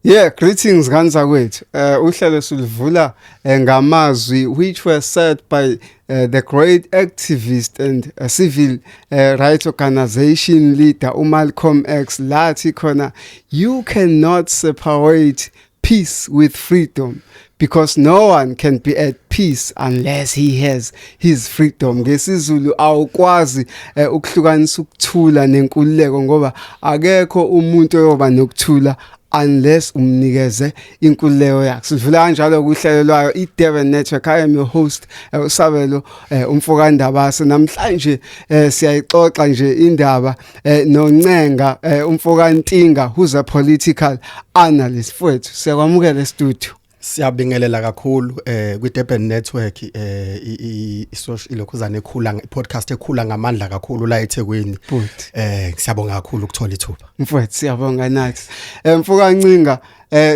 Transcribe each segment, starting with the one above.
Yeah, greetings Ganzakwethu. Uhlelo silivula ngamazwi which were said by the great activist and civil rights organization leader uMalcolm X lathi khona you cannot separate peace with freedom because no one can be at peace unless he has his freedom. NgesiZulu awukwazi ukuhlukanisa ukuthula nenkululeko ngoba akekho umuntu oyoba nokuthula unless umnikeze inkululeko yakhe. Sivula kanjalo kuhlelo lwayo iDurban Network. I am your host uSabelo Umfokandabase. Namhlanje siyayixoxa nje indaba noNcenga Umfokantinga who's a political analyst. Mfowethu siyakwamukela studio. Siyabingelela kakhulu kwiDurban Network ilokhuzana ekhula podcast ekhula ngamandla kakhulu la eThekwini. Siyabonga kakhulu ukuthola ithuba. Mfowethu siyabonga nathi. Mfokancinga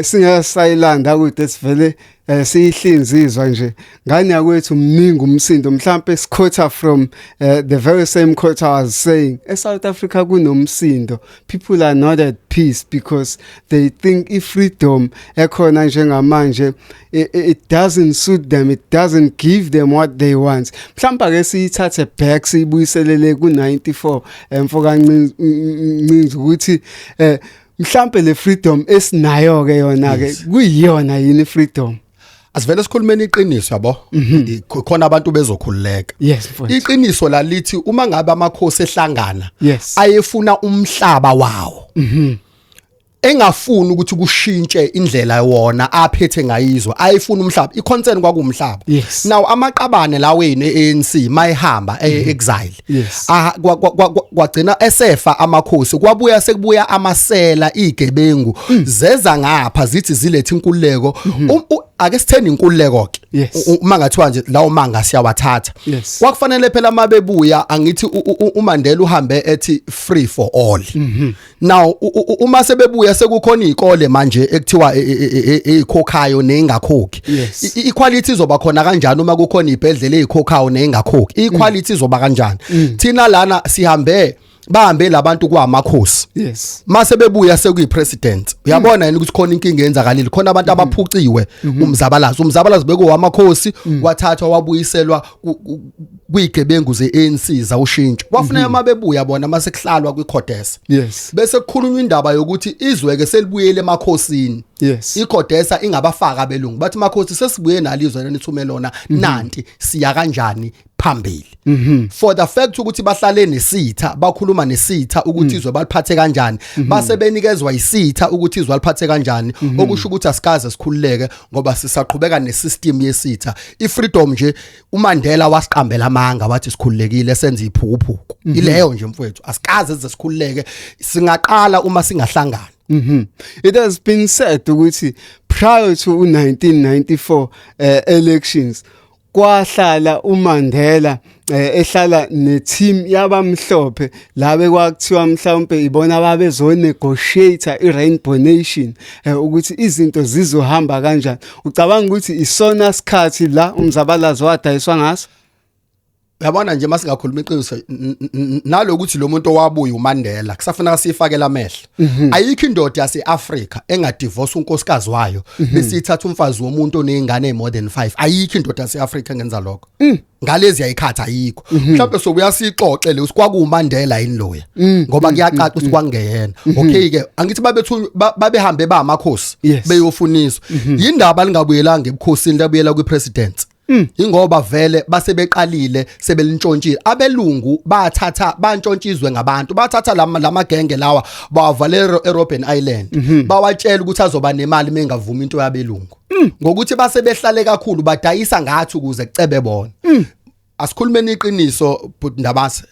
singasayilanda ukuthi sivele siyihlinzizwa nje ngani yakwethu mningi umsindo mhlambe siquote from the very same quote I was saying eSouth Africa kunomsindo. People are not at peace because they think freedom ekhona njengamanje it doesn't suit them, it doesn't give them what they want. Mhlamba ke siyithathe back siyibuyiselele ku94 Mfokancinci ukuthi mhlambe le freedom esinayo ke yona ke kuyiyona yini freedom. Asivele sikhulumeni iqiniso yabo khona abantu bezokhululeka. Yes, iqiniso la lithi uma ngabe amakhosi ehlangana ayefuna umhlaba wawo engafuni ukuthi kushintshe indlela wona aphethe ngayizwa ayifuna umhlaba iconcern kwakumhlaba. Now amaqabane la wenu ANC mayihamba exile kwagcina esefa amakhosi kwabuya sekubuya amasela igebengu zeza ngapha zithi zilethe inkululeko ake sitheni inkululeko ke uma ngathiwa nje lawo manga siyawathatha kwakufanele phela mabebuya angithi uMandela uhambe ethi free for all. Now uma sebebuya sekukhona izikole manje ekuthiwa ezikhokhayo nezingakhokhi equality izoba khona kanjani uma kukhona izibhedlela ezikhokhayo nezingakhokhi equality izoba kanjani thina lana sihambe bahambe labantu kwamakhosi mase bebuya sekuyipresident uyabona yini ukuthi khona inkinga yenzakalile khona abantu abaphuciwe umzabalazo beko wamakhosi wathathwa wabuyiselwa kuyigebengu zeANC zawushintsha kwafuneka mabebuya bona mase kuhlalwa kwiCodesa bese kukhulunywa indaba yokuthi izweke selibuyele emakhosini iCodesa ingabafaka belungu bathi makhosi sesibuye nalizwe lenithumelona nanti siya kanjani phambili for the fact ukuthi bahlale nesitha bakhuluma nesitha ukuthi izwe baliphathe kanjani base benikezwa isitha ukuthi izwe baliphathe kanjani okusho ukuthi asikaze sikhululeke ngoba sisaqhubeka nesystem yesitha ifreedom nje uMandela wasiqambela amanga wathi sikhululekile senze iphukuphuku ileyo nje mfowethu asikaze sikhululeke singaqala uma singahlangana. It has been said ukuthi prior to 1994 elections kwahlala uMandela ehlala neteam yabamhlophe labe kwakuthiwa mhlawumbe ibona babezo negotiate iRainbow Nation ukuthi izinto zizohamba kanjani. Ucabanga ukuthi isona sikhathi la umzabalazo wadayiswa ngaso? Yabona nje masingakhuluma iqiniso nalokuthi lo muntu owabuya uMandela kusafuna sifakela amehlo ayikho indoda yaseAfrica engadivorce unkosikazi wayo bese ithatha umfazi womuntu onezingane more than 5 ayikho indoda yaseAfrica engenza lokho ngalezi ayikhatha ayikho mhlawumbe sobuya sixoxe le kwakuMandela yini loya ngoba kuyacaca ukuthi kwangeyena okay ke angithi babehambe ba amakhosi beyofuniswa yindaba lingabuyelanga ebukhosini labuyela kwipresident ingoba vele basebeqalile sebelintshontshile abelungu bathatha bantshontshizwe ngabantu bathatha lamagenge lawa bawavalera eRobben Island bawatshela ukuthi azoba nemali mengavuma into yabelungu ngokuthi basebehlale kakhulu badayisa ngathi ukuze kucebe bona asikhulumeni iqiniso but ndabase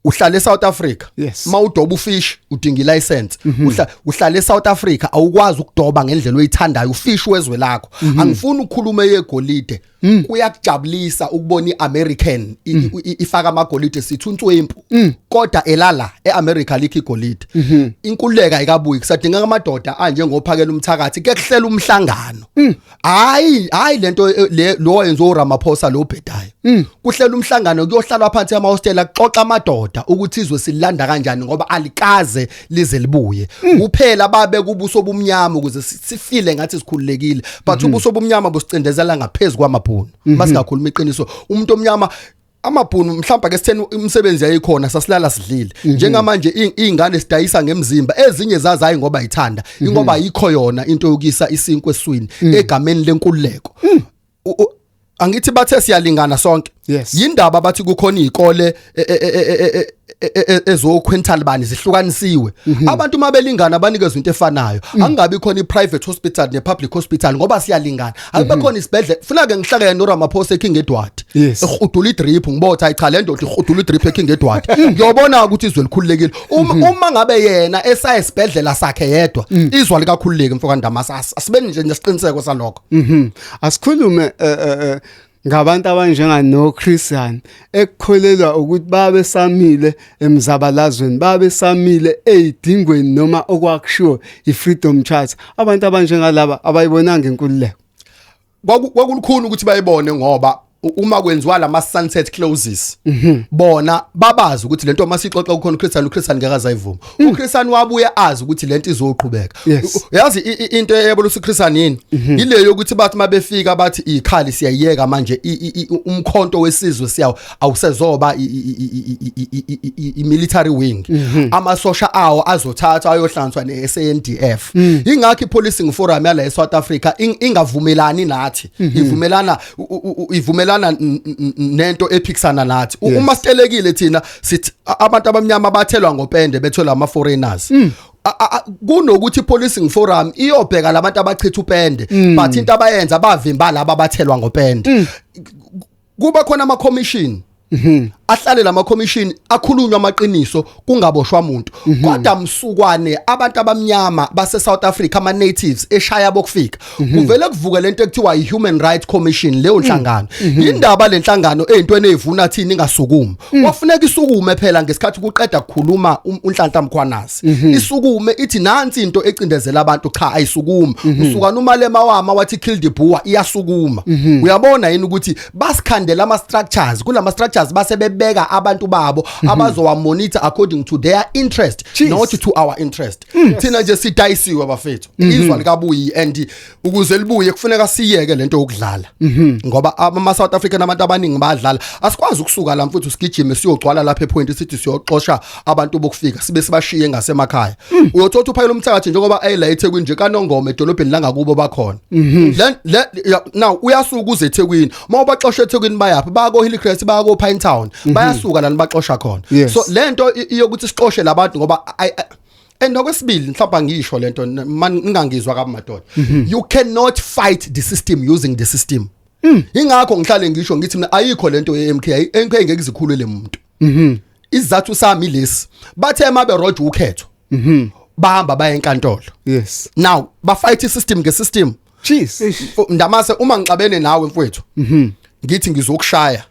uhlala eSouth Africa mawudoba ufish udinga ilicense uhlala eSouth Africa awukwazi ukudoba ngendlela oyithandayo ufish wezwe lakho angifuni ukukhuluma yegolide kuyakujabulisa ukubona iAmerican ifaka amagolide sithuntswempu kodwa elala eAmerica likho igolide inkululeka ayikabuyi kusadinga amadoda anje ngophakela umthakathi ke kuhlela umhlangano hayi lento lo yenza uRamaphosa lo bhedayo kuhlela umhlangano kuyohlalwa phansi amahostela kuxoxa amadoda ukuthi izwe silanda kanjani ngoba alikaze lize libuye kuphela babe kubuso bomnyama ukuze sifile ngathi sikhululekile but ubuso bomnyama busicindezela ngaphezulu kwamabhunu masingakhuluma iqiniso umuntu omnyama amabhunu mhlawumbe ke sitheni umsebenzi yayikhona sasilala sidlile njengamanje izingane sidayisa ngemzimba ezinye zazayi ngoba ithanda ingoba ayikho yona into yokisa isinkwe eswini egameni lenkululeko angithi bathe siyalingana sonke yindaba bathi kukhona izikole ezoquintal bani zihlukanisiwe abantu mabelingana banikezwe into efanayo angabi khona iprivate hospital nepublic hospital ngoba siyalingana akube khona isibhedlela funa ke ngihlakene noRamaphosa eKing Edward ehudula idrip ngibotha cha le ndoda ihudula idrip eKing Edward ngiyobona ukuthi izwe likhululekile uma ngabe yena esaya isibhedlela sakhe yedwa izwe likakhululeke mfokandamasa asibeni nje nesiqiniseko salokho asikhulume ngabantu abanjengano Christian ekukholelwa ukuthi babe samile emzabalazweni babe samile ezidingweni noma okwakushiwo iFreedom Charter abantu abanjengalaba abayibonanga inkululeko kwakulukhulu ukuthi bayibone ngoba uma kwenziwa lama sunset clauses bona babazi ukuthi lento masixoxa kukhona uChristian ngeke azayivuma uChristian wabuye azi ukuthi lento izoqhubeka yazi into eyebona uChristian yini ileyo ukuthi bathi mabefika bathi ikhali siyayiyeka manje umkhonto wesizwe siyawo awusezoba imilitary wing amasosha awo azothatha ayohlanzwa neSANDF ingakho ipolicing forum yala eSouth Africa ingavumelani nathi ivumelana nento ephikisana nathi uma sitelekile thina sithi abantu abamnyama bathelwa ngopende bethola ama foreigners kunokuthi policing forum iyobheka labantu abachitha upende but into abayenza bavimba laba bathelwa ngopende kuba khona ama commission ahlale lama commission akhulunywa amaqiniso kungaboshwa umuntu kodwa msukwane abantu abamnyama base South Africa ama natives eshaya bokufika kuvele kuvuka lento ekuthiwa iHuman Rights Commission leyo nhlangano indaba lenhlangano ezintweni ezivuna thina ingasukuma wafuneka isukume phela ngesikhathi kuqeda ukukhuluma uNhlanhla Mkhwanasi isukume ithi nansi into ecindezela abantu cha ayisukuma usukana umalema wama wathi kill the boer iyasukuma uyabona yini ukuthi basikhandela ama structures kulama structures basebebeka abantu babo abazowa monitor according to their interest not to our interest thina nje sidayisiwe bafethu izwa likabuyi and ukuze libuye kufuneka siyeke lento yokudlala ngoba ama South African abantu abaningi badlala asikwazi ukusuka la mfuthu sigijime siyogcwala lapha ePoint sithi siyoxoxa abantu bokufika sibe sibashiye ngasemakhaya uyothatha uphayela umthakathi njengoba ayila eThekwini nje kaNongoma edolobheni langakubo bakhona now uyasuka uze eThekwini mawubaxoxa eThekwini bayaphi bako Hillcrest bako Pine Town bayasuka la nibaxoxa khona so lento iyokuthi sixoxe labantu ngoba endokwesibili mhlawumbe ngisho lento ningangizwa kaMadoda you cannot fight the system using the system ingakho ngihlale ngisho ngithi mina ayikho lento yeMK ngeke izikhulule umuntu izathu sami lesi bathe mabe road ukhetho bahamba baye enkantolo now ba fight isystem ngesystem jeez ndamase uma ngixabene nawe mfowethu ngithi ngizokushaya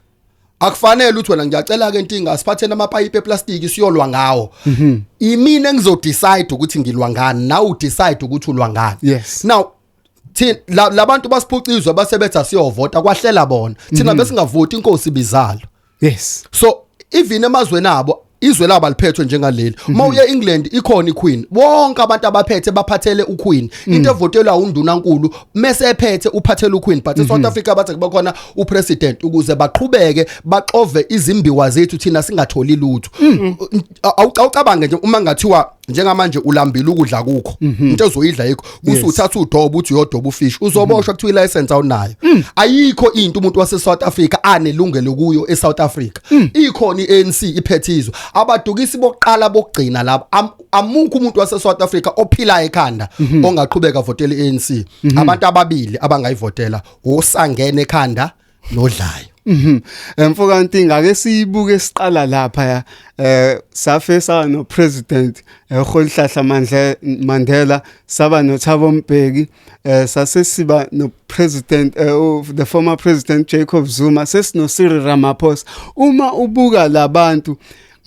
akufanele ukuthi wena ngiyacela ke intinga asiphathene amapipe eplastic siyolwa ngawo imina engizodecide ukuthi ngilwa ngani nawe udecide ukuthi ulwa ngani now thina labantu basiphucizwa basebetha siyovota kwahlela bona thina bese singavoti inkosi bizalo so even emazweni abo izwe laba liphethwe njengaleli mawuye England ikhona iQueen bonke abantu abaphethe baphathele uQueen into evotelwa uNdunankulu mase ephethe uphathele uQueen but eSouth Africa bathi kuba khona upresident ukuze baqhubeke baxove izimbiwa zethu thina singatholi lutho awucabange nje uma ngathiwa njengamanje ulambile ukudla kukho into ezoyidla yikho usuthatha udobo uthi uyodoba ufish uzoboshwa kuthiwa ilicense awunayo ayikho into umuntu wase South Africa anelungelo kuyo eSouth Africa ikhona iANC iphethizwe abadukisi bokuqala bokugcina labo amukho umuntu wase South Africa ophila ekhanda ongaqhubeka votela iANC abantu ababili abangayivotela uSangene ekhanda noDlayo Mfoka Ntinga ake sibuke siqala lapha safesa no president Rolihlahla Mandela saba no Thabo Mbeki sasesiba no president of the former president Jacob Zuma sesino Cyril Ramaphosa uma ubuka labantu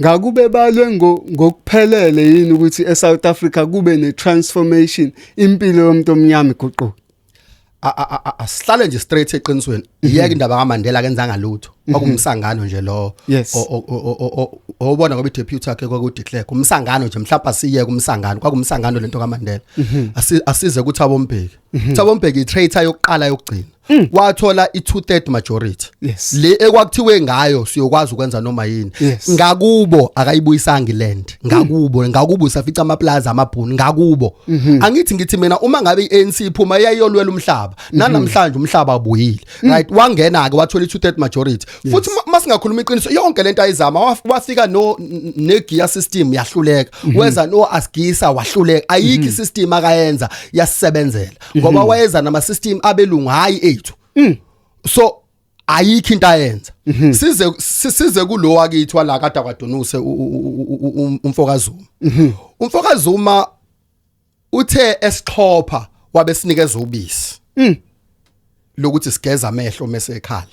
ngakube balwe ngokuphelele yini ukuthi eSouth Africa kube ne transformation impilo yomuntu omnyama iguquka asihlale nje straight eqinisweni iyeke indaba kaMandela kenzanga lutho kwakumsangano nje lo obona ngoba i-deputy yakhe kwakuDeclerc umsangano nje mhlawumbe siye kumsangano kwakumsangano lento kaMandela asize kuthi abombheki Thabo Mbeki i-traitor yokuqala yokugcina wathola i2/3 majority le ekwakuthiwe ngayo siyokwazi ukwenza noma yini ngakubo akayibuyisanga iland ngakubo usafica amaplaza amabhuni ngakubo angithi ngithi mina uma ngabe iANC iphuma yayolwela umhlaba namhlanje umhlaba abuyile right wangena ke wathola i2/3 majority futhi masingakhuluma iqiniso yonke lento ayizama wafika negear system yahluleka weza no asgisa wahluleka ayikho isystem akayenza yasebenzela ngoba wayeza nama system abelungu hayi ethu so ayikho into ayenza size kulo wakithi wala kade akwadonuse umfokazuma uthe esixhopha wabesinikeza ubisi lokuthi sigeza amehlo mase ekhala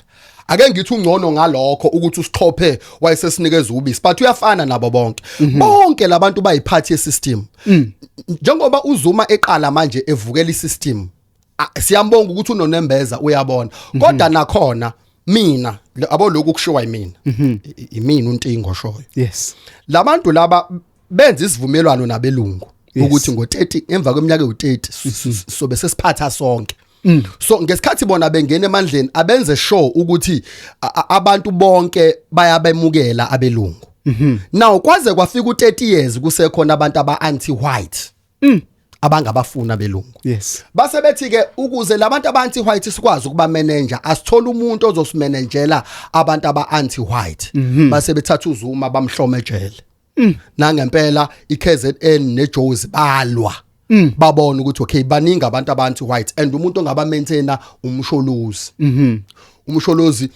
ake ngithi ungcono ngalokho ukuthi usixhophe wayesesinikeza ubisi but uyafana nabo bonke labantu bayiphathi yesystem njengoba uZuma eqala manje evukela isystem siyambonga ukuthi uNonembeza uyabona kodwa nakhona mina abolokhu kushiwa imina untingo oshoyo labantu laba benza isivumelwano nabelungu ukuthi ngo30 emva kweminyaka u30 sobe sesiphatha sonke so ngesikhathi bona bengena emandleni abenze sure ukuthi abantu bonke bayabemukela abelungu now kwaze kwafika u30 years kusekhona abantu aba-anti white abangabafuna belungu base bethi ke ukuze labantu aba-anti white sikwazi ukuba manager asithola umuntu ozosimanagela abantu aba-anti white base bethatha uZuma bamhlome ejele nangempela iKZN neJozi balwa babona ukuthi okay baningi abantu aba-anti white and umuntu ongaba maintainer umsholozi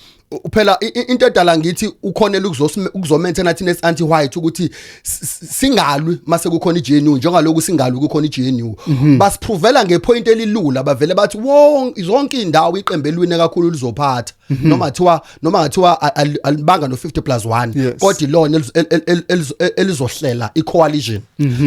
phela into edala ngithi ukhonela ukuzomaintaina thina anti white ukuthi singalwi mase kukhona iGNU njengalokhu singalwi kukhona iGNU basiprovela ngepoint elilula bavele bathi zonke indawo iqembu elwini kakhulu lizophatha noma ngathiwa alibanga no50+1 kodwa ilona elizohlela icoalition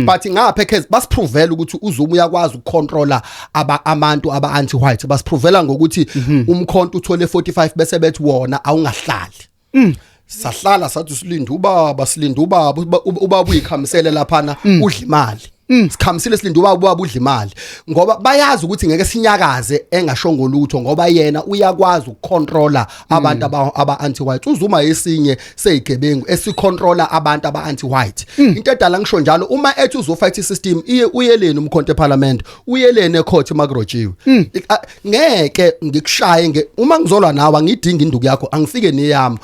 but ngapha ekhezi basiprovela ukuthi uZuma uyakwazi ukucontrola abantu aba-anti white basiprovela ngokuthi umkhonto uthole 45 bese bethi wona awungahlali sahlala sathi silinda ubaba uyikhamisele laphana udla imali sikhamisile silinda ubaba udla imali ngoba bayazi ukuthi ngeke sinyakaze engashongo lutho ngoba yena uyakwazi ukucontrola abantu aba-anti white uZuma yesinye seyigebengu esicontrola abantu aba-anti white into edala ngisho njalo uma ethi uzofight isystem uyeleni umkhonto eParliament uyeleni ecourt magrojiwe ngeke ngikushaye uma ngizolwa nawe ngidinga induku yakho angifike neyami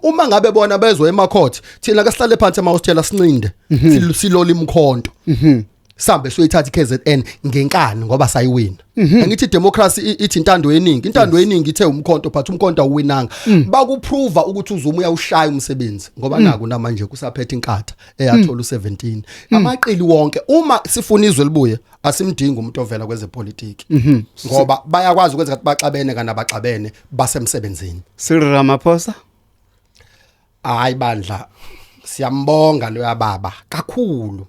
uma ngabe bona bezwe emacourt thina ke sihlale phansi emahostela sincinde siloli imkhonto sambe soyithatha iKZN ngenkani ngoba sayiwina angithi democracy ithi intando yeningi ithe umkhonto but umkhonto awuwinanga bakuprova ukuthi uZuma uyawushaya umsebenzi ngoba naku namanje kusaphethe inkatha eyathola u17 amaqili wonke uma sifuna izwe libuye asimdingi umuntu ovela kwezepolitiki ngoba bayakwazi ukwenza ukuthi baxabene kanabaxabene basemsebenzini Cyril Ramaphosa hayi bandla siyambonga lo yababa kakhulu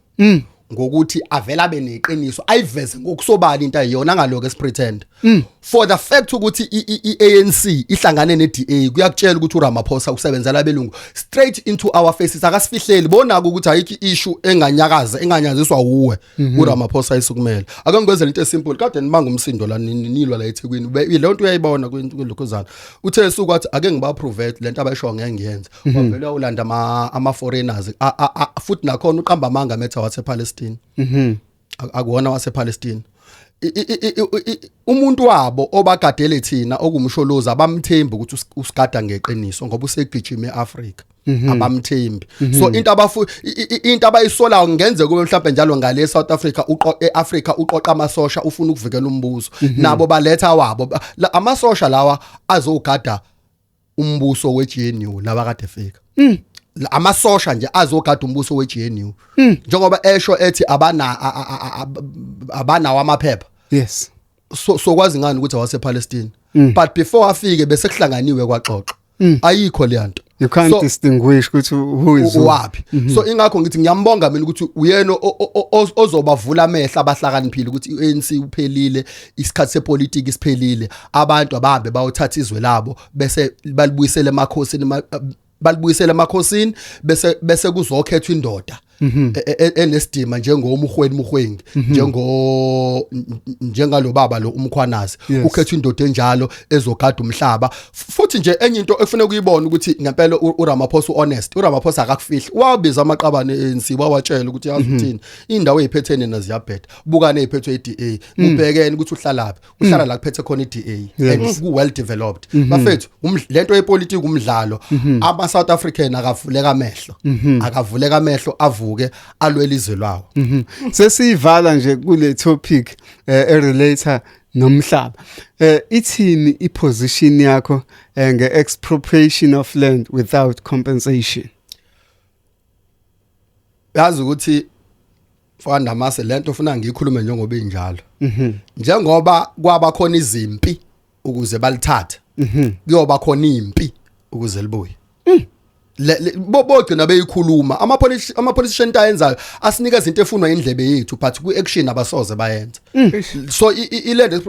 ngokuthi avela beneqiniso ayiveze ngokusobala into ayiyona ngaloko esipretend for the fact ukuthi iANC ihlangane neDA kuyakutshela ukuthi uRamaphosa usebenzela abelungu straight into our faces akasifihleli bona ukuthi ayikho issue enganyaziswa uwe uRamaphosa isukumela ake ngizwele into esimple kade nimanga umsindo la nilwa la eThekwini le nto uyayibona kulokuzana uthe sukwathi ake ngibaprove lento abayisho ngeke ngiyenze wavele ulanda ama foreigners futhi nakhona uqamba amanga metha wasePalestine akuwona wasePalestine umuntu wabo obagadele thina okumsholoza abamthembi ukuthi usigada ngeqiniso ngoba usegijima eAfrica abamthembi so into abayisola ngenze kube mhlawumbe njalo ngale South Africa eAfrica uqoqa amasosha ufuna ukuvikela umbuso nabo baletha wabo amasosha lawa azogada umbuso weGNU labakade fika amasosha nje azogada umbuso weGNU njengoba esho ethi abana wamaphepha so kwazi ngani ukuthi wasePalestine but before afike bese kuhlanganiwe kwaxoxwa ayikho le nto You can't distinguish ukuthi who is wapi. So ingakho ngithi ngiyambonga mina ukuthi uyena ozobavula amehla abahlakaniphile ukuthi iANC uphelile, isikhathi sepolitiki isiphelile, abantu abahambe bayothatha izwe labo bese balibuyisela emakhosini bese kuzokhethwa indoda enesidima njengomhweni njengalo baba lo umkhwanazi ukhethwa indoda enjalo ezogada umhlaba. Futhi nje enye into ekufanele ukuyibona ukuthi ngempela uRamaphosa honest, uRamaphosa akakufihli, wabiza amaqabane eANC wawatshela ukuthi yazi uthini indawo eziphethene naziyabheda, bukane eziphethwe iDA, ubhekene ukuthi uhlalaphi, uhlala la kuphethe khona iDA and ku well developed. Bafethu lento yepolitiki umdlalo, ama South African akavuleka amehlo avuke alwela izwe lawo. Sesivala nje kule topic relator nomhlaba. Ithini iposition yakho nge-expropriation of land without compensation? Yazi ukuthi Fanda mase lento ufuna ngiyikhulume njengoba injalo. Njengoba kwaba khona izimpi ukuze balithathe, kuyoba khona impi ukuze libuye. Bogcina beyikhuluma ama politician ayenzayo asinika izinto efunwa indlebe yethu but ku action abasoze bayenza. So ilend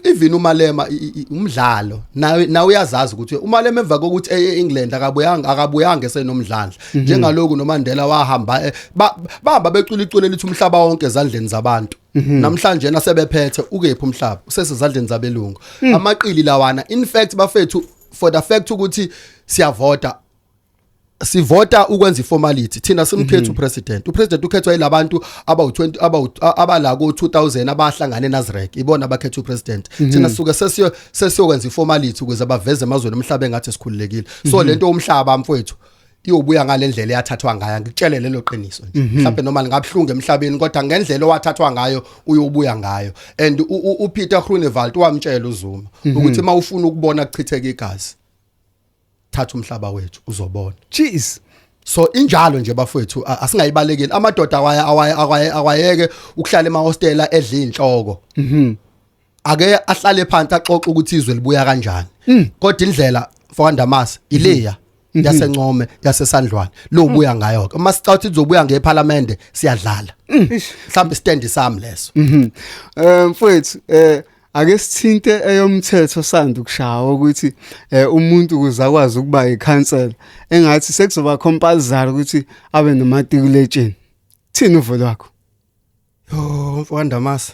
even uMalema umdlalo nawe uyazazi ukuthi uMalema emva kokuthi eEngland akabuyanga esenomdlandla njengaloku noMandela wahamba baba becula icule lithi umhlaba wonke ezandleni zabantu. Namhlanje nasebephethe ukephi umhlaba usesezandleni zabelungu. Amaqili lawana in fact bafethu for the fact ukuthi sivota ukwenza iformality thina simkhetha upresident ukhethwa yilabantu abawu20 abala ko 2000 abahlangane eNazareth ibona abakhetha upresident thina suke sesiyokwenza iformality ukuze baveze emazweni omhlaba engathi sikhululekile. So lento umhlaba mfowethu iyobuya ngalendlela eyathathwa ngayo, ngikutshele lelo qiniso nje mhlawumbe noma ngabhlunga emhlabeni kodwa ngendlela owathathwa ngayo uyobuya ngayo. And uPeter Groenewald wamtshela uZuma ukuthi mawufuna ukubona kuchitheka igazi thatha umhlaba wethu uzobona. Jeez. So injalo nje bafowethu asingayibalekeli amadoda awayeke ukuhlala emahostela edla inhloko. Ake ahlale phansi axoxe ukuthi izwe libuya kanjani. Kodwa indlela Fanda Mase ileya yasencome yasesandlwane lo ubuya ngayo ke masicathi izobuya ngeParliament siyadlala. Mhlawumbe stand sami leso. Mfowethu ake sithinte eyomthetho sanda ukushawa ukuthi umuntu kuzakwazi ukuba ikhansela engathi sekuzoba compulsory ukuthi abe nomatriculation. Thini uvo lwakho? Fanda Mase.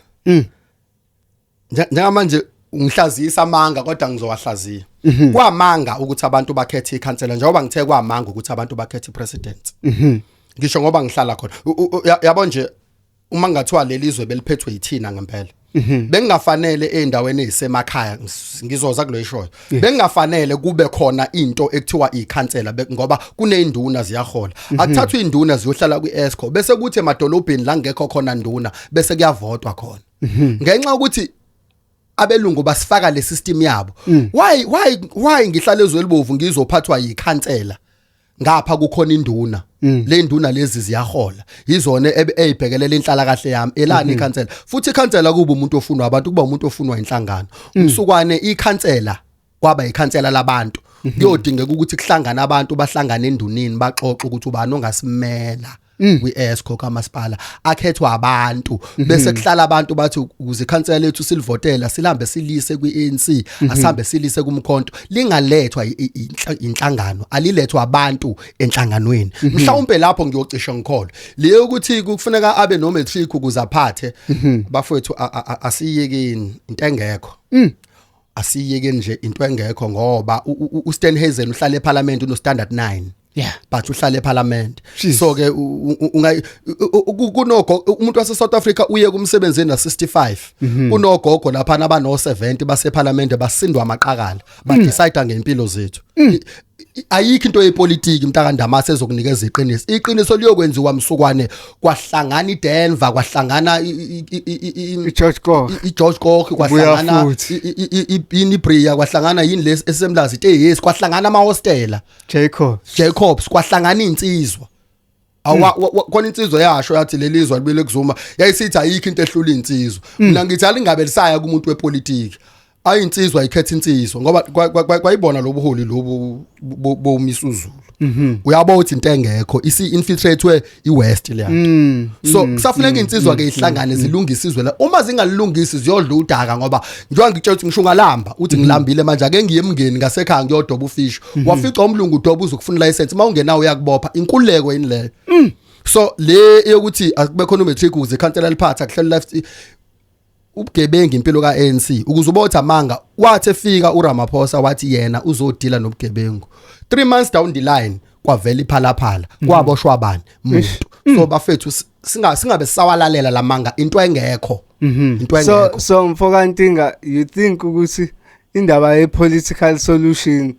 Njengamanje ungihlazisa amanga kodwa ngizowahlaziya. Kwamanga ukuthi abantu bakhethe ikhansela njengoba ngithe kwamanga ukuthi abantu bakhethe ipresident. Ngisho ngoba ngihlala khona. Yabo nje uma ngathiwa lelizwe beliphethwe yithina ngempela. Bengafanele endaweni ezisemakhaya ngizoza kulo ishoyo. Bengafanele kube khona into ekuthiwa ikhansela ngoba kunezinduna ziyahola. Akuthathwa induna ziyohlala kwiESCO bese kuthi emadolobheni la ngekho khona induna bese kuyavotwa khona. Ngenxa ukuthi abelungu basifaka le system yabo. Why ngihlala ezwelibovu ngizophathwa yikhansela ngapha kukhona induna. Le nduna lezi ziyahola izona ezibhekelele inhlala kahle yami elani ikhansela. Futhi ikhansela kuba umuntu ofunwa abantu kuba umuntu ofunwa inhlangano. Umsukwane ikhansela kwaba ikhansela labantu. Kuyodingeka ukuthi kuhlangana abantu bahlangane endunini baxoxe ukuthi ubani ongasimela kwiESCO kamasipala akhethwa abantu bese kuhlala abantu bathi ukuze ikhansela lethu silivotela silambe silise kwiANC asambe silise kumkhonto lingalethwa inhlangano alilethwa abantu enhlanganweni. Mhlawumbe lapho ngiyocisha ngikholo leyo ukuthi kufuneka abe no matric ukuze aphathe bafowethu asiyekeni into engekho. Asiyeke nje into engekho ngoba uStenhazen uhlala eParliament uno standard 9. Yeah, but uhlala eParliament. So ke kunogo umuntu wase South Africa uye kumsebenzeni na 65. Kunogogo lapha abano 70 base Parliament basindwa amaqakala ba decide ngempilo zethu. Ayikho into yepolitiki mntakandamase ezokunikeza iqiniso. Iqiniso liyokwenziwa msukwane kwahlangana iDenver kwahlangana iGeorge Koch kwahlangana iBria kwahlangana yini lesi esemlazi iTES kwahlangana amahostela Jacobs kwahlangana insizwa. Khona insizwa yasho yathi lelizwe libele kuzuma yayisithi ayikho into ehlula insizwa. Mina ngithi alingabe lisaya kumuntu wepolitiki. ayinsizwa ikhetha insizwa ngoba kwayibona lobuholi lobu bomisuzulu uyabona ukuthi into engekho isi-infiltratewe i-west leya so kusafuneka insizwa ke ihlangane zilungise izwe la uma zingalungisi ziyodla udaka ngoba njengoba ngitshela ukuthi ngisho ngalamba uthi ngilambile manje ake ngiye emngeni ngasekhaya ngiyodoba ufish wafica umlungu udoba uzokufuna license mawungenawo uyakubopha inkululeko yini leyo so le yokuthi akube khona umatric ukuze ikhansela liphatha kuhleli left ubugebengu impilo kaANC ukuze ubotha manga wathi efika uRamaphosa wathi yena uzodila nobugebengu 3 months down the line kwavela iphalaphala kwaboshwa abani umuntu so bafethu singabe sawalalela lamanga into engekho into engekho so mfokantinga you think ukuthi indaba ye political solution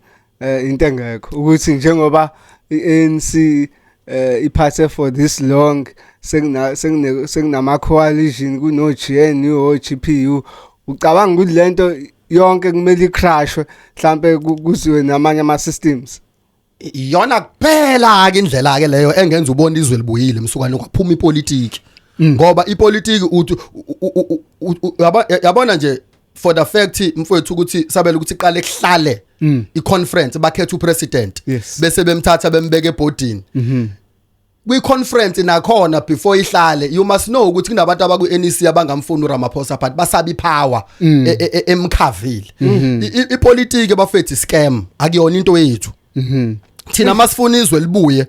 into engekho ukuthi njengoba iANC iphathe for this long sekunama coalition kuno GNU o GPU ucabanga ukuthi lento yonke kumele icrashwe mhlambe kuziwe namanye ama systems iyona kuphela ke indlela ke leyo engenza ubona izwe libuyile msukane kwaphuma ipolitiki ngoba ipolitiki yabona nje for the fact mfowethu ukuthi sabela ukuthi iqale kuhlale iconference bakhetha upresident bese bemthatha bembeke ebhodini kwi-conference nakhona before ihlale you must know ukuthi kunabantu abaku-NEC abangamfuni uRamaphosa but basabi power emkhavile ipolitiki bafethi scam akuyona into yethu thina masifuna izwe libuye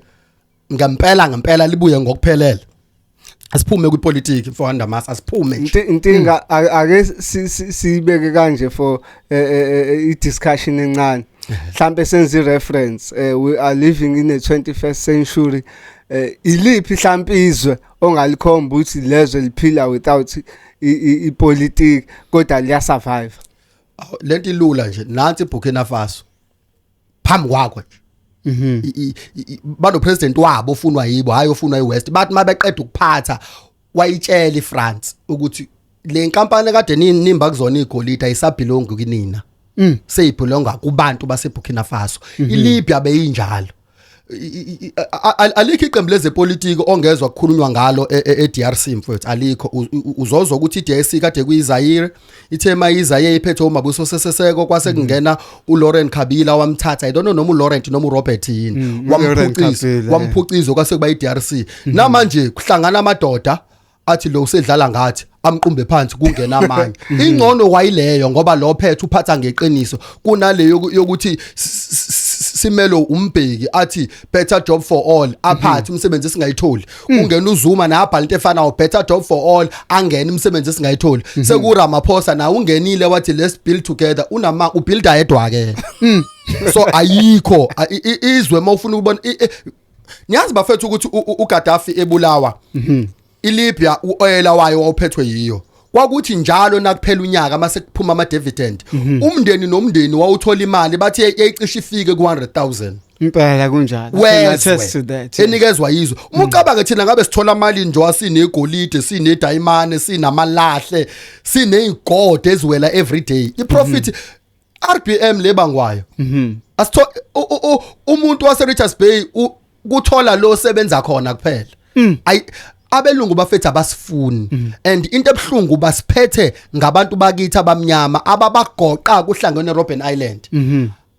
ngempela libuye ngokuphelele asiphume kwipolitiki for undermass asiphume intinga ake sibeke kanje for i-discussion encane mhlambe senze reference we are living in the 21st century iliphi mhlambe izwe ongalikhomba ukuthi lezwe liphila without ipolitiki kodwa liya survive lento ilula nje nansi eBurkina Faso phambi kwakho bano president wabo ofunwa yibo hayi ofunwa iWest bathi mabeqeda ukuphatha wayitshela iFrance ukuthi le nkampani kade nimba kuzona igolide ayisabhilongi kinina seyibhilonga kubantu baseBurkina Faso iLibya beyinjalo alikho iqembu lezepolitiki ongezwe ukukhulunywa ngalo eDRC mfowethu alikho uzozwa ukuthi iDRC kade kuyiZaire ithema iZaire iphethe uMabuso Seseko kwase kungena uLaurent Kabila wamthatha I don't know noma uLaurent noma uRobert yini wamphucizo kwase kuba iDRC namanje kuhlangana amadoda athi lo usedlala ngathi amqumbe phansi kungena amanye ingcono kwayileyo ngoba lo phethe uphatha ngeqiniso kunaleyo yokuthi simelo umbheki athi better job for all aphathi umsebenzi esingayitholi ungena uZuma nabhala into efana no better job for all angena umsebenzi esingayitholi sekuRamaphosa na ungenile wathi let's build together unama ubuilda yedwa ke so ayikho izwe mawufuna ukubona niyazi bafethu ukuthi uGaddafi ebulawa iLibya uoyela wayo wawuphethwe yiyo kwakuthi njalo nakuphela unyaka mase kuphuma ama dividend umndeni nomndeni wawuthola imali bathi yayicisha ifike ku100,000 impela kunjalo attest to that enikezwe yizwe umucabanga thina ngabe sithola imali nje sinegolide sinedayimane sinamalahle sinezigode eziwela every day iprofit RBM lebangwayo asitho umuntu wase Richards Bay kuthola lo sebenza khona kuphela abelungu bafethu abasifuni and into ebhlungu basiphethe ngabantu bakithi abamnyama ababagoqa kuhlangene Robben Island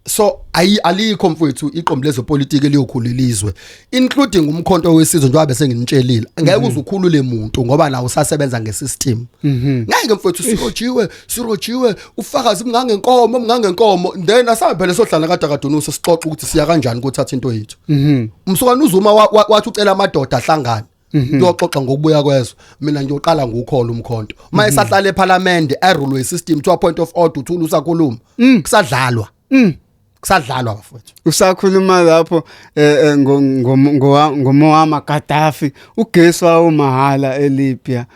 so alikho mfowethu iqombo lezopolitiki eliyokhulilizwe including umkhonto wesizwe njengoba bese nginitshelile ngeke uzukhulule umuntu ngoba nawo usasebenza ngesystem ngeke mfowethu sirojiwe ufakazi mngangenkomo then asabe phela sohlala kadakadunuso sixoxa ukuthi siya kanjani ukuthatha into yethu umsukwana uZuma wathi ucela amadoda ahlangana ngiyoxoxa ngokubuya kwezwe mina ngiyoqala ngokukholo umkhonto uma esahlala eParliament erule system to a point of order uthula usakhuluma kusadlalwa bafowethu usakhuluma lapho ngoMuammar Gaddafi ugesi wawo mahala eLibya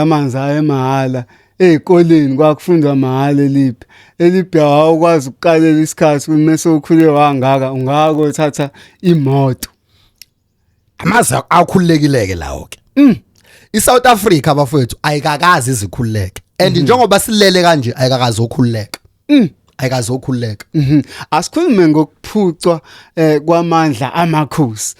amanzi ayo mahala ezikoleni kwakufundwa mahala eLibya awukwazi ukuqalela isikhathi kumese ukhule wangaka ungaka uthatha imoto amaza akhululekileke lawo ke iSouth Africa abafowethu ayikakazi izikhululeke and njengoba silele kanje ayikakazi ukukhululeka ayikazokhuleka. Asikhulume ngokuphucwa kwamandla amakhosi.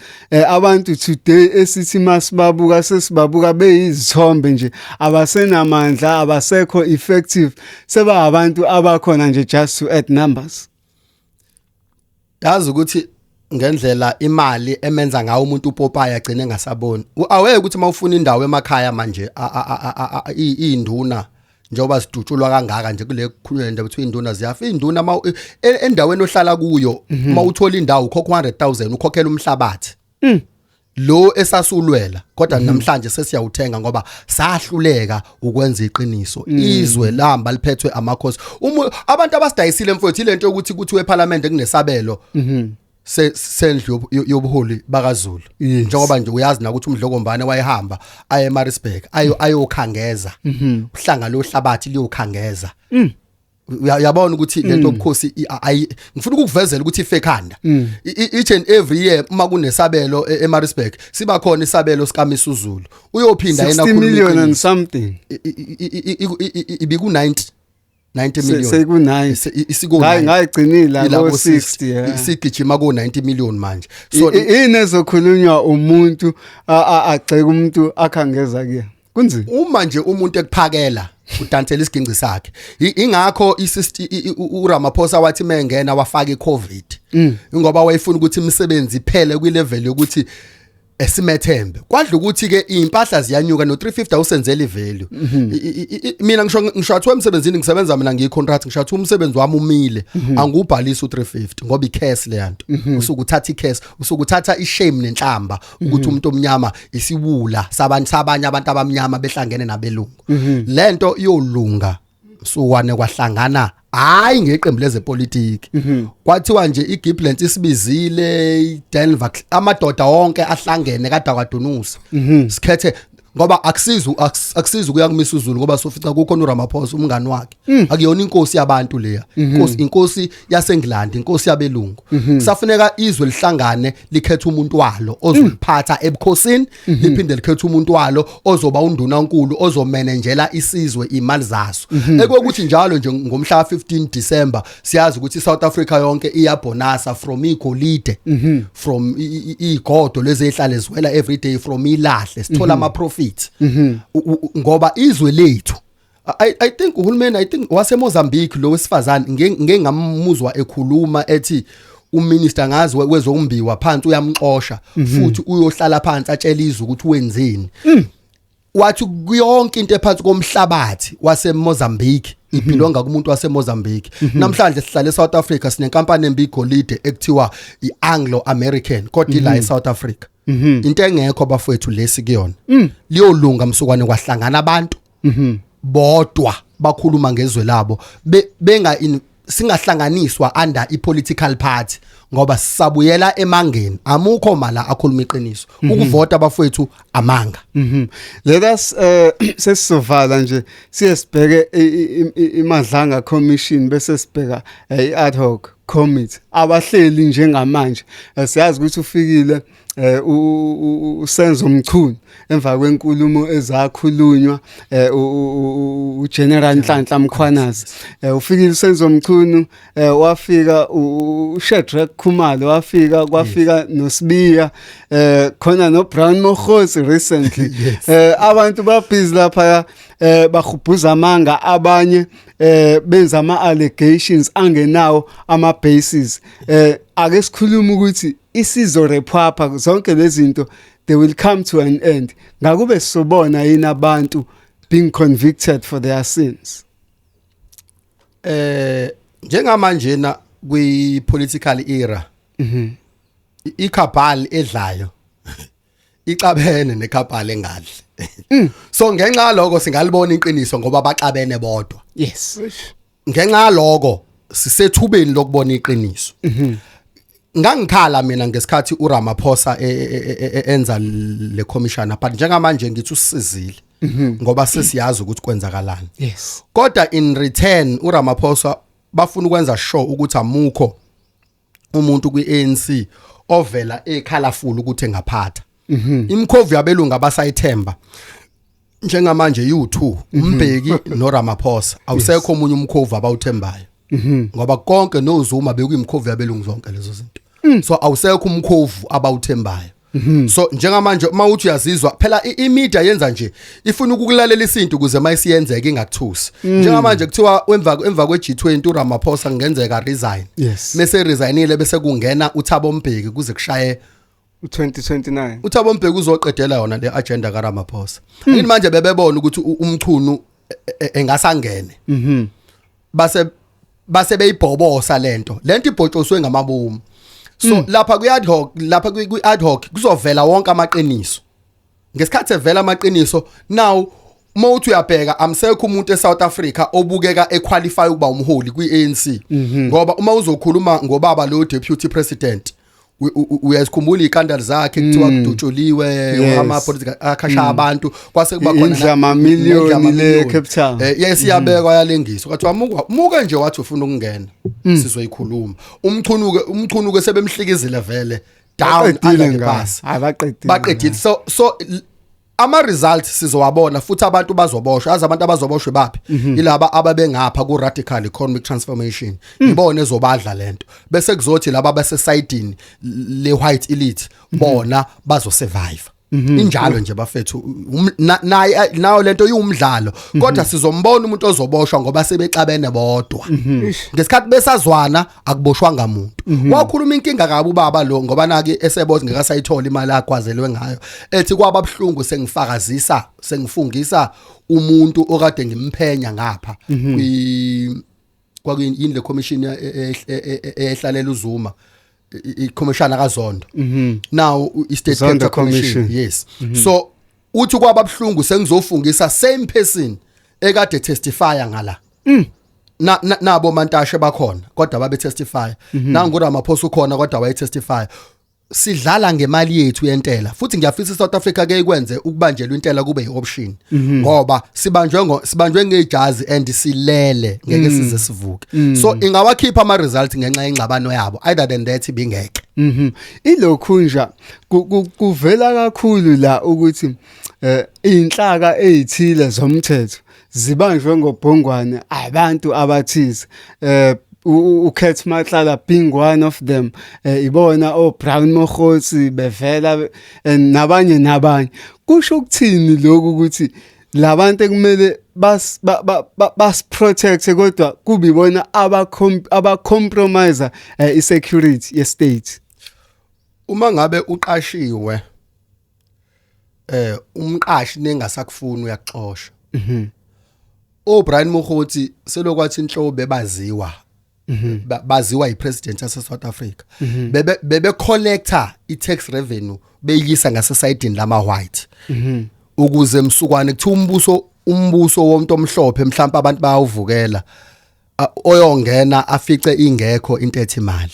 Abantu today esithi masibabuka sesibabuka beyizithombe nje, abasenamandla, abasekho effective, seba abantu abakhona nje just to add numbers. Yazi ukuthi ngendlela imali emenza ngawo umuntu uPopeye agcine ngasaboni. Aweke ukuthi mawufuna indawo emakhaya manje induna njengoba sidutshulwa kangaka nje kule kukhulunywa indaba ukuthi induna ziyafa. Induna endaweni ohlala kuyo mawuthola indawo ukhokha 100,000 ukhokhela umhlabathi. Lo esasulwela kodwa namhlanje sesiyawuthenga ngoba sahluleka ukwenza iqiniso. Izwe lamba liphethwe amakhosi. Abantu abasidayisile mfowethu ilento ukuthi kuthiwe eParliament kunesabelo sendlu yobuholi bakaZulu. Njengoba nje uyazi na ukuthi uMdlokombane wayehamba aye eMaritzburg ayokhangeza uhlanga lohlabathi liyokhangeza. Uyabona ukuthi lento obukhosi ngifuna ukukuvezela ukuthi ifekhanda each and every year uma kunesabelo eMaritzburg siba khona isabelo sikaMisuzulu uyophinda yena 60 million and something ibiku 90 million seku9 isiko ngayigcinila lo 60 isigijima ku 90 million manje so inezokhulunywa umuntu agceka umuntu akhangeza ke kunzima uma nje umuntu ekuphakela udansela isiginci sakhe ingakho uRamaphosa wathi mengena wafaka iCovid ngoba wayefuna ukuthi imisebenzi iphele kwilevel yokuthi esimethembe kwadla ukuthi ke impahla ziyanyuka no 350 usenzela ivalue mina ngisho athi emsebenzini ngisebenza mina ngiyicontract ngisho athi umsebenzi wami umile angubhalisa u350 ngoba icash le yanto usukuthatha icash usukuthatha ishame nenhlamba ukuthi umuntu omnyama isiwula sabanye abantu abamnyama behlangene nabelungu lento iyolunga suwane kwahlangana hayi ngeqembu lezepolitiki kwathiwa nje iGippsland isibizile Denver amadoda wonke ahlangene kade akwadunusa sikhethe ngoba akusiza ukuya kuMisuzulu ngoba sofica kukhona uRamaphosa umngani wakhe akuyona inkosi yabantu leya inkosi yaseNgilandi inkosi yabelungu kusafuneka izwe lihlangane likhethe umuntu walo ozoliphatha ebukhosini liphinde likhethe umuntu walo ozoba undunankulu ozomanagela isizwe imali zaso ekokuthi njalo nje ngomhla 15 December siyazi ukuthi iSouth Africa yonke iyabonasa from igolide from igodo lezehlale zwela every day from ilahle sithola ama profit ngoba izwe lethu I think uhulumeni wase Mozambique lo wesifazane ngeke ngamuzwa ekhuluma ethi uminister ngazi wezombiwa phansi uyamxosha futhi uyohlala phansi atshela izwe ukuthi wenzeni wathi kuyonke into ephansi komhlabathi wase Mozambique ibhilonga kumuntu wase Mozambique namhlanje sihlala eSouth Africa sinenkampani embigolide ekuthiwa iAnglo American kodwa ila eSouth Africa into engekho bafowethu lesi kuyona liyolunga msukwane kwahlangana abantu bodwa bakhuluma ngezwe labo singahlanganiswa under ipolitical party ngoba sisabuyela emangeni amukho mala akhuluma iqiniso ukuvota bafowethu amanga let us sesizovala nje siyesibheke imadlanga commission bese sibheka iad hoc committee abahleli njengamanje siyazi ukuthi ufikile usenzo Mchunu emva kwenkulumo ezakhulunywa uGeneral Nhlanhla Mkhwanazi ufikile usenzo Mchunu wafika uShadrack Khumalo wafika kwafika noSibiya khona noBrown Mokhosi recently abantu babhizi lapha bahubhuza amanga abanye benza ama allegations angenawo ama bases ake sikhuluma ukuthi isizo rephapha zonke lezi zinto they will come to an end ngakube sobona yini abantu being convicted for their sins njengamanje na kwi political era ikhabhali edlayo ixabene nekhabhali engadli so ngenxa lokho singalibona iqiniso ngoba baxabene bodwa yes ngenxa lokho sisethubeni lokubona iqiniso ngangikhala mina ngesikhathi uRamaphosa enza le commissioner but njengamanje ngithi usizile ngoba sesiyazi ukuthi kwenzakalani yes kodwa in return uRamaphosa bafuna ukwenza sure ukuthi amukho umuntu kwiANC ovela ecolorful ukuthi engaphatha imkhovu yabelungu abasayithemba njengamanje u2 umbheki noRamaphosa awusekho omunye umkhovu abawuthembayo ngoba konke noZuma bekuyimkhovu yabelungu zonke lezo zinto so awusekho umkhovu abawuthembayo so njengamanje mawuthi uyazizwa phela imedia yenza nje ifuna ukukulalela isinto ukuze mayisiyenzeke ingakuthusi njengamanje kuthiwa emva kwe G20 uRamaphosa ngenzeka resign mase resignile bese kungena uThabo Mbeki kuze kushaye u2029 uThabo Mbeki uzoqedela yona le agenda kaRamaphosa yini manje bebebona ukuthi umchunu engasangene base beyibhobosa lento ibhotshoswe ngamabomu so lapha ku ad hoc kuzovela wonke amaqiniso ngesikhathi evela amaqiniso now mawuthi uyabheka amsekho umuntu eSouth Africa obukeka equalify ukuba umholi kwiANC ngoba uma uzokhuluma ngobaba lo deputy president uyazikhumbula iskandal zakhe kuthiwa kudutshuliwe ama political akhasha abantu kwase kuba khona indla amamiliyoni le capital yes iyabekwa yalengiso kathiwa muka nje wathi ufuna ukungena sizoyikhuluma umchunuke sebemhlikizile vele down angekepasi baqedile so ama results sizowabona futhi abantu bazoboshwa abantu abazoboshwe baphi ilaba ababengapha ku radical economic transformation ibone ezobadla lento bese kuzothi laba base sidini le white elite bona bazo survive injalo nje bafethu nayo lento yumdlalo kodwa sizombona umuntu ozoboshwa ngoba sebexabene bodwa ngesikhathi besazwana akuboshwanga umuntu wakhuluma inkinga kabi ubaba lo ngoba naki esebothi ngeke sayithola imali agwazelwe ngayo ethi kwababhlungu sengifungisa umuntu okade ngimphenya ngapha kwakuyini le commission ehlalela uZuma iCommissioner kaZondo now iState Capital Commission yes so uthi kwababhlungu sengizofungisa same person ekade testify ngala nabo Mantashe bakhona kodwa babe testify nangu Ramaphosa ukhona kodwa waye testify sidlala ngemali yethu yentela futhi ngiyafisa iSouth Africa ke ikwenze ukubanjelwa intela kube ioption ngoba sibanjwe ngejazi and silele ngeke size sivuke so ingawakhipha ama results ngenxa yengxabano yabo either than that ibingeke ilokhunja kuvela kakhulu la ukuthi inhlaka ezithile zomthetho zibanjwe ngobhongwane abantu abathize uKet Matlala being one of them ibona Brown Mogotsi bevela nabanye kusho ukuthini lokho ukuthi labantu ekumele bas protect kodwa kubibona aba compromise isecurity ye state uma ngabe uqashiwe umqashi nengasakufuni uyaxoshwa Brian Mogotsi selokwathi inhlobo baziwa baziwa ipresident yase South Africa bebe collector itax revenue beyisa ngasesayidini lama white ukuze msukwane kuthi umbuso womuntu omhlophe mhlawumbe abantu bayawuvukela oyongena afice ingekho into ethi imali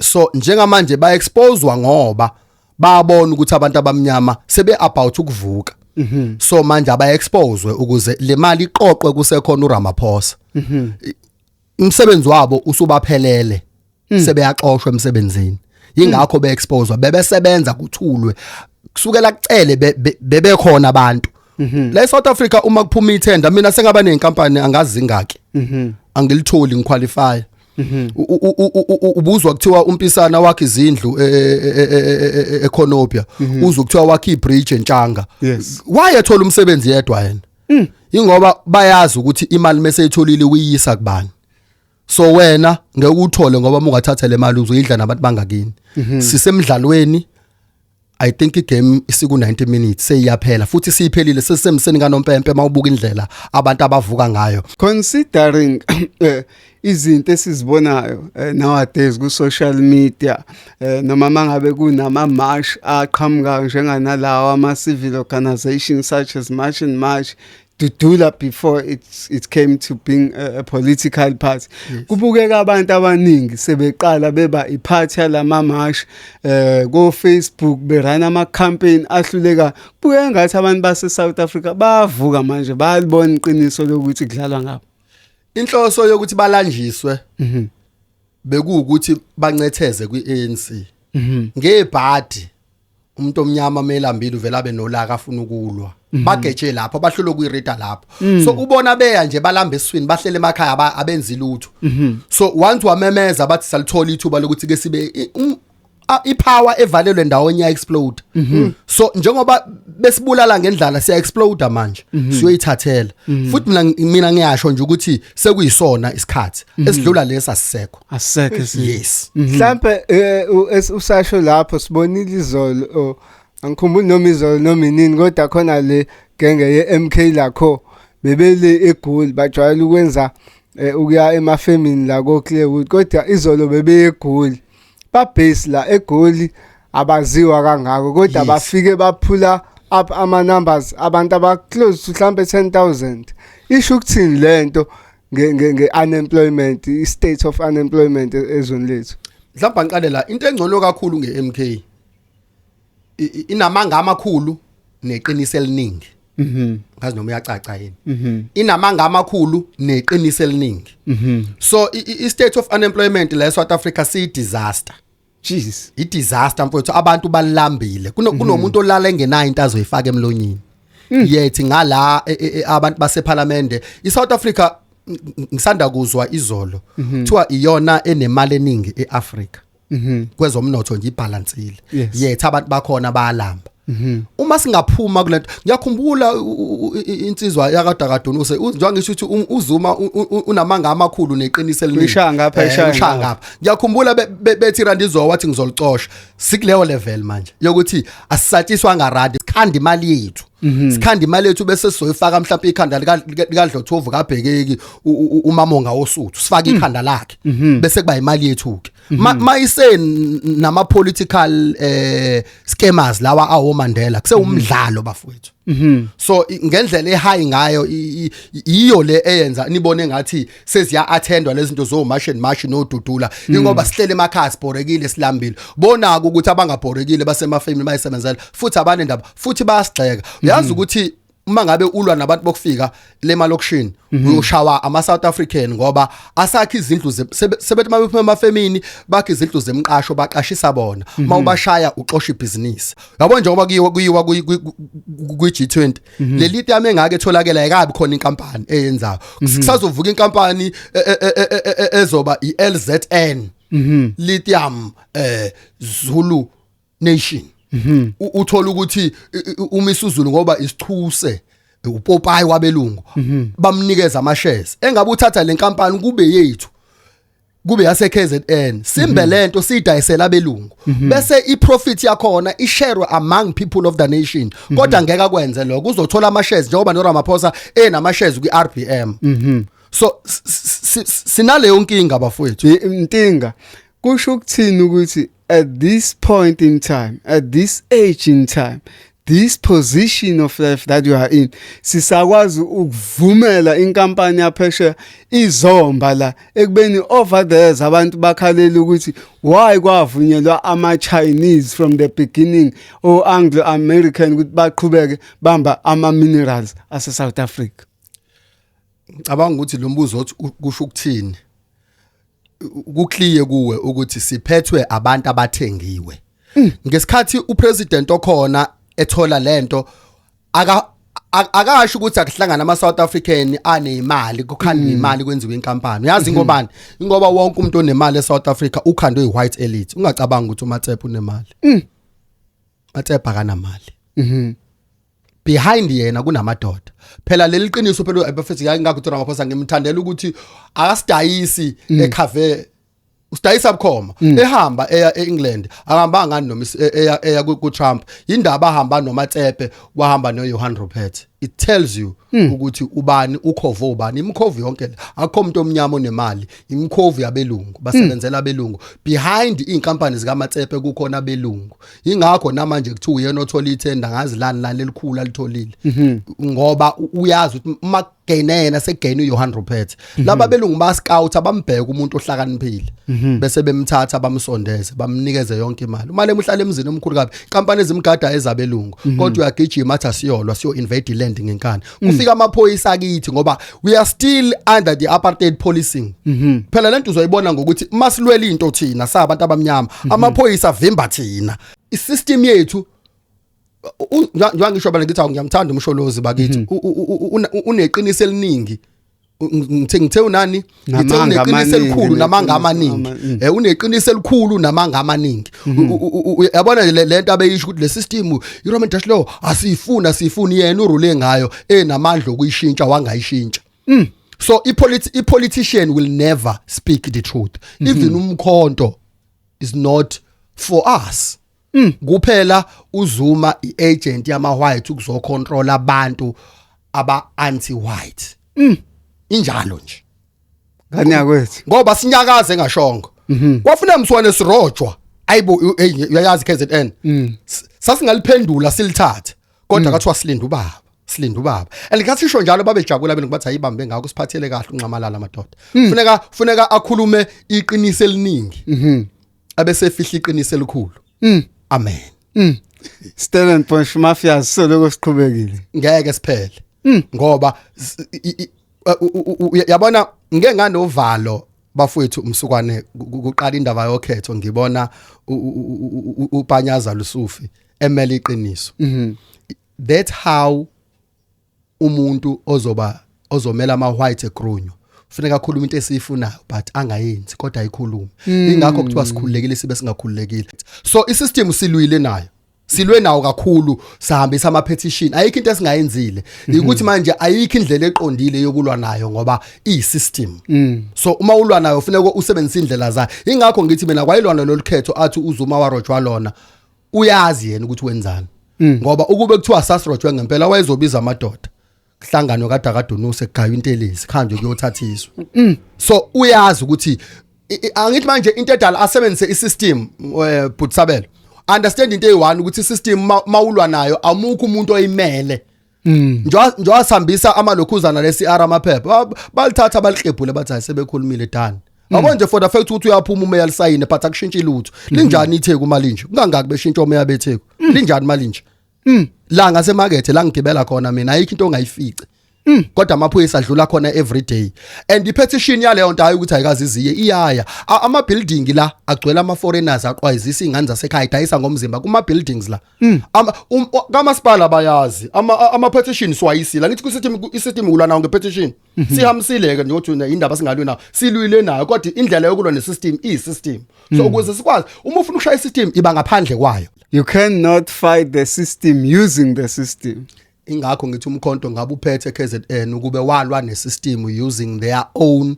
so njengamanje ba exposewa ngoba babona ukuthi abantu abamnyama sebe about ukuvuka so manje aba exposewe ukuze le mali iqoqwe kusekhona uRamaphosa umsebenzi wabo usubaphelele sebeyaxoshwa emsebenzini ingakho be exposewa bebesebenza kuthulwe kusukela kucele bebekhona abantu la eSouth Africa uma kuphuma ithenda mina sengaba nenkampani angazi ingaki angilitholi ngiqualify ubuzwa kuthiwa umpisana wakhe izindlu eConopia uzwa kuthiwa wakhe ibridge eNtshanga wayethola umsebenzi yedwa yena ingoba bayazi ukuthi imali meseyitholile uyisa kubani so wena ngeke uthole ngoba ungathatha le mali uzoyidla nabantu bangakini sisemidlalweni I think igame isiku 90 minutes seyiyaphela futhi siyiphelile sesemseni kaNompempe mawubuka indlela abantu abavuka ngayo considering izinto esizibonayo nowadays ku social media noma mangabe kunama march aqhamuka njenganalawa ama civil organizations such as March and March Dudula before it came to being a political party kubukeka abantu abaningi sebeqala beba iparty yalama march go Facebook berana ama campaign ahluleka kubuye ngathi abantu base South Africa bavuka manje bayalibona iqiniso lokuthi kudlalwa ngabo inhloso yokuthi balanjiswe bekuwukuthi bancetheze kwiANC ngebhadi umuntu omnyama melambile uvela abe nolaka afuna ukulwa bageje lapho bahlolo kuyirida lapho so ubona beya nje balamba eswini bahlele emakhaya abenzi lutho so once wamemeza bathi salithola ithuba lokuthi ke sibe ipower evalelwe ndawonye ya explode so njengoba besibulala ngendlala siya explode manje siyoyithathela futhi mina ngiyasho nje ukuthi sekuyisona isikhathi esidlula lesa sisekho yes mhlambe usasho lapho sibonile izolo angikhumbuli noma izolo noma inini kodwa khona le genge ye MK lakho bebele eGoli bajwayele ukwenza ukuya emafemini la ko Clearwood kodwa izolo bebe eGoli babase la eGoli abaziwa kangako kodwa bafike baphula up ama numbers abantu aba close to mhlambe 10,000 isho ukuthini lento nge unemployment i state of unemployment ezweni lethu mhlawumbe ngiqale la into engcono kakhulu ngeMK inamanga amakhulu neqiniso eliningi ngazi noma uyacaca yini inamanga amakhulu neqiniso eliningi so i state of unemployment la South Africa si disaster Jesus i disaster mfowethu abantu balambile kunomuntu olala engenayo into azoyifaka emlonyeni yethi ngala abantu baseParliament i South Africa ngisanda kuzwa izolo kuthiwa iyona enemali eningi eAfrica kwezomnotho nje ibalansile yethi abantu bakhona bayalamba uma singaphuma kulento ngiyakhumbula insizwa yakadakadunuse njengisho ukuthi uzuma unamanga amakhulu neqiniso eliningi ishaya ngapha ngiyakhumbula bethi rand izowathi ngizolixosha sikuleyo level manje yokuthi asisatshiswa ngarandi sikhanda imali yethu sikhanda imali yethu bese sizoyifaka mhlawumbe ikhanda likadlothovu kabhekeki umamonga osuthu sifaka ikhanda lakhe bese kuba imali yethu ke mayise nama political scammers lawa awo Mandela kuse umdlalo bafowethu so ngendlela ehigh ngayo iyo le eyenza nibone ngathi seziya attendwa lezi zinto zo march nodudula ingoba sihlele emakhaya sibhorekile silambile bona ukuthi abangabhorekile basemafamily bayisebenzela futhi abanendaba futhi bayasigxeka uyazi ukuthi uma ngabe ulwa nabantu bokufika le malokishini uyoshawa ama South African ngoba asakha izindlu sebethi mabephuma emafemini bakhe izindlu zemqasho baqashisa bona mawubashaya uxosha ibhizinisi yabo njengoba kuyiwa ku-G20 leliti yami engake etholakela ekabi khona inkampani eyenzayo kusazovuka inkampani ezoba iLZN lithium Zulu Nation uthola ukuthi uma isiZulu ngoba isichuse uPopayi wabelungu bamnikeza ama shares engabe uthatha le nkampani kube yethu kube yase KZN simbe lento sidayisela abelungu bese iprofit yakhona ishare among people of the nation kodwa ngeke akwenze lokho uzothola ama shares njengoba noRamaphosa enama shares kwiRBM so sinaleyo inkinga bafowethu inkinga kusho ukuthini ukuthi at this point in time, at this age in time, this position of life that you are in, sisakwazi ukuvumela inkampani yaphesheya izomba la ekubeni over there abantu bakhalela ukuthi why kwavunyelwa ama Chinese from the beginning or Anglo American ukuthi baqhubeke bamba ama minerals ase South Africa. Ngicabanga ukuthi lo mbuzo othi kusho ukuthini kukliye kuwe ukuthi siphethwe abantu abathengiwe ngesikhathi upresident okhona ethola lento akasho ukuthi akuhlangana ama South African anemali kukhanda imali kwenziwe inkampani uyazi ngobani ngoba wonke umuntu onemali eSouth Africa ukhandwe iwhite elite ungacabanga ukuthi uMatsepe unemali Matsepe akanamali behind yena kunamadoda phela leli qiniso phela abafethi ngakho uthi Ramaphosa ngimthandela ukuthi akasidayisi ekhave usidayisa bukhoma ehamba eya eEngland ahamba ngani noma eya ku Trump indaba ahamba noMatsepe wahamba noJohan Rupert it tells you ukuthi ubani ukhovo ubani imkhovo yonke akho umuntu omnyama onemali imkhovo yabelungu basebenzela abelungu behind inkampani zika Matsepe kukhona abelungu ingakho namanje kuthiwa uyena othola ithenda ngazi lani elikhulu alitholile ngoba uyazi ukuthi magenena segene uJohan Rupert laba belungu ba scout abambheka umuntu ohlakaniphile bese bemthatha bamsondeze bamnikeze yonke imali imali emhlala emzini omkhulu kabi inkampani ezimgada ezabelungu kodwa uyagijima athi asiyolwa siyo invade land ngenkani kufika amaphoyisa akithi ngoba we are still under the apartheid policing phela lento uzoyibona ngokuthi masilwela into thina sabantu abamnyama amaphoyisa vimba thina isystem yethu ngisho bana ngithi ngiyamthanda umsholozi bakithi uneqiniso eliningi ngithe unani ngithe uneqiniso elikhulu namanga amaningi uneqiniso elikhulu namanga amaningi yabona lento abeyisho ukuthi le system iRoman Dash Law asifuna yena urule ngayo enamandla okuyishintsha wangayishintsha so politician will never speak the truth even umkhonto is not for us kuphela uZuma iagent yama white ukuzocontrol abantu aba anti white injalo nje ngani yakwethu ngoba sinyakaze ngashongo kwafuna mswane sirojwa ayibo uyayazi KZN sasingaliphendula silithathe kodwa kathiwa silinda ubaba andikathisho njalo babejabula bena kubathi ayibambe ngako siphathele kahle unqamalala amadoda funeka akhulume iqiniso eliningi abesefihla iqiniso elikhulu amen Stellan Punch Mafia soloko siqhubekile ngeke siphele ngoba yabona ngeke nganovalo bafowethu umsukwane kuqala indaba yokhetho ngibona uPanyaza Lusufi emele iqiniso that's how umuntu ozomela ama white egrunyo kufanele akhulume into esiyifunayo but angayenzi kodwa ayikhulume ingakho kuthiwa sikhululekile sibe singakhululekile so isystem silwe nawo kakhulu sihambisa ama petition ayikho into esingayenzile ukuthi manje ayikho indlela eqondile yokulwa nayo ngoba iyisystem so uma ulwa nayo kufanele usebenzise indlela zayo ingakho ngithi mina kwayilwana lolukhetho athi uZuma warojwa lona uyazi yena ukuthi wenzani ngoba ukube kuthiwa sasirojwe ngempela wayezobiza amadoda kuhlangano kaDakadunuse egaya intelezi khanje kuyothathiswa so uyazi ukuthi angithi manje into edala asebenzise isystem Butsabelo understand into eyi1 ukuthi isystem mawulwa nayo amukho umuntu oyimele njengoba sihambisa amalokhuzana leCR amaphepha balithatha baliqebhule bathi ayisebekhulumile dani yabo nje for the fact ukuthi uyaphuma umeya lisayine but akushintshe lutho linjani iTheku malinje kungangaki beshintsha umeya beTheku linjani malinje la ngasemarket la ngigibela khona mina ayikho into ongayifici kodwa amaphoyisa adlula khona every day and ipetition yaleyo nto ukuthi ayikazi iziye iyaya ama building la agcwele ama foreigners aqwayizisa ingane zasekhaya idayisa ngomzimba kuma buildings la kamasipala bayazi ama petition swayisila ngithi isystem kulwa nawo ngepetition sihambisile ke ukuthi indaba singalwi nayo silwile nayo kodwa indlela yokulwa nesystem isystem so ukuze sikwazi uma ufuna ukushaya isystem iba ngaphandle kwayo you cannot fight the system using the system ingakho ngithi umkhonto ngabe uphethe KZN ukube walwa nesystem using their own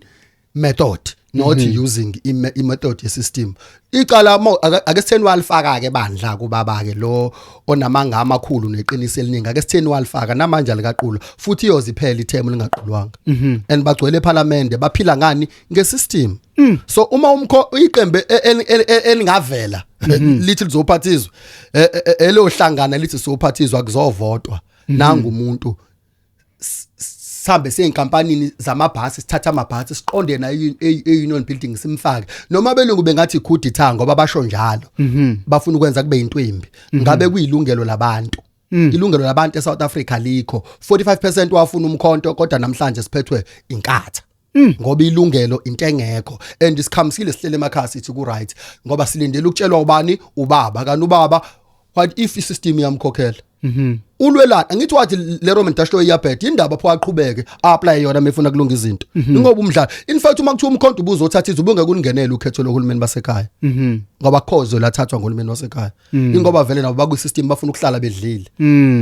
method not using i-method ye-system icala ake sitheni walifaka ke bandla kubaba ke lo onamanga amakhulu neqiniso eliningi ake sitheni walifaka namanje likaqulu futhi iyoziphela ithemu lingaqulwanga and bagcwele eParliament baphila ngani ngesystem so uma iqembe elingavela lithi lizophathizwa elohlangana lithi sophathizwa akuzovotwa nanga umuntu sambe seyinkampanini zamabhasi sithatha amabhasi siqonde na e-union building simfake noma belungu bengathi good ithanga ngoba basho njalo bafuna ukwenza kube intwembi ngabe kuyilungelo labantu ilungelo labantu eSouth Africa likho 45% wafuna umkhonto kodwa namhlanje siphethwe inkatha ngoba ilungelo into engekho and isikhamisile sihlele emakhaya sithi ku right ngoba silindele ukutshelwa ubani ubaba kanti ubaba what if isystem yamkhokhela ulwelana angithi wathi le Roman Dash Law iyabheda indaba pho aqhubeke apply yona mefuna kulunga izinto ngoba umdlalo in fact uma kuthiwa umkhonto ubuzothatha izubunge kuningenela ukhetholohulumeni basekhaya ngoba khozo lathathwa ngohulumeni wasekhaya ingoba vele nabo baku system bafuna ukuhlala bedlile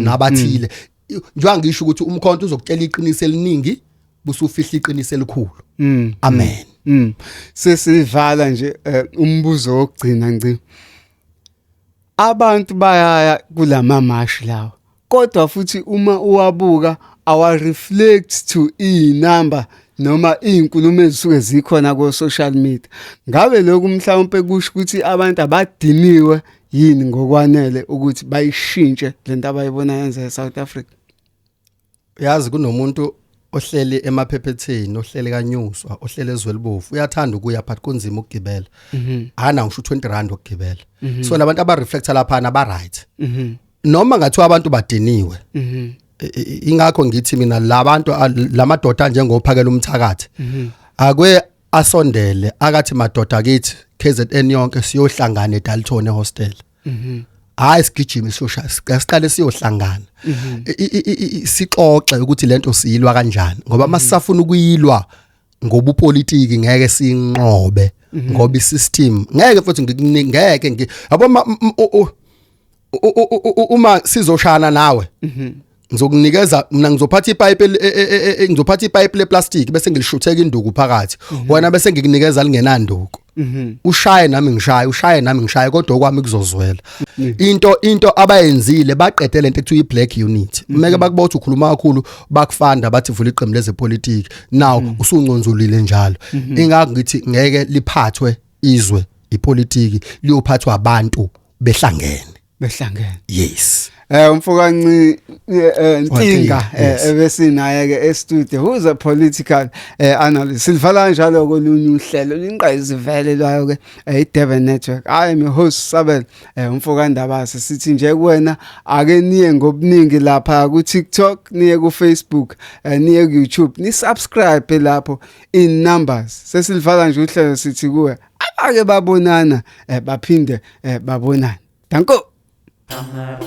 nabathile njengoba ngisho ukuthi umkhonto uzokutshela iqiniso eliningi busufihla iqiniso elikhulu amen sesivala nje umbuzo wokugcina ngci abantu bayaya kulama mash lawo kodwa futhi uma uwabuka awa reflect to inumber noma izinkulumo ezisuke zikhona ku social media ngabe lokhu mhlawumbe kusho ukuthi abantu abadiniwe yini ngokwanele ukuthi bayishintshe lento abayibona yenza eSouth Africa yazi kunomuntu ohlele emaphephetheni ohlele kanyuswa ohlele ezwelibofu uyathanda ukuya but kunzima ukugibela ana ngisho 20 rand ukugibela so labantu aba reflector lapha na ba right noma ngathiwa abantu badiniwe ingakho ngithi mina labantu lamadoda njengophakela umthakathi akwe asondele akathi madoda kithi KZN yonke siyohlangana eDalton eHostel hayi sigijime siqale siyohlangana sixoxe ukuthi lento siyilwa kanjani ngoba masisafuna ukuyilwa ngobupolitiki ngeke sinqobe ngoba isystem ngeke futhi ngeke yabo uma sizoshana nawe ngizokunikeza mina ngizophatha ipipe leplastic bese ngilishutheka induku phakathi wena bese ngikunikeza lingenanduku ushaye nami ngishaye kodwa okwami kuzozwela into abayenzile baqedele lento ekuthiwa iBlack Unity meke bakubotha ukhuluma kakhulu bakufanda bathi vula iqembu lezepolitiki now usunconzulile njalo ingakho ngithi ngeke liphathwe izwe ipolitiki liyophathwa abantu behlangene yes umfokanci Ntinga ebesinaye ke e-studio who's a political analyst silvala njalo kolunye uhlelo linqayizivele lwayo ke iDurban Network I am your host Sabel umfokandabase sithi nje kuwena ake niye ngobuningi lapha ku TikTok niye ku Facebook niye ku YouTube ni subscribe lapho in numbers sesilvala nje uhlelo sithi kuwe ake babonana baphinde babonana danko Hammer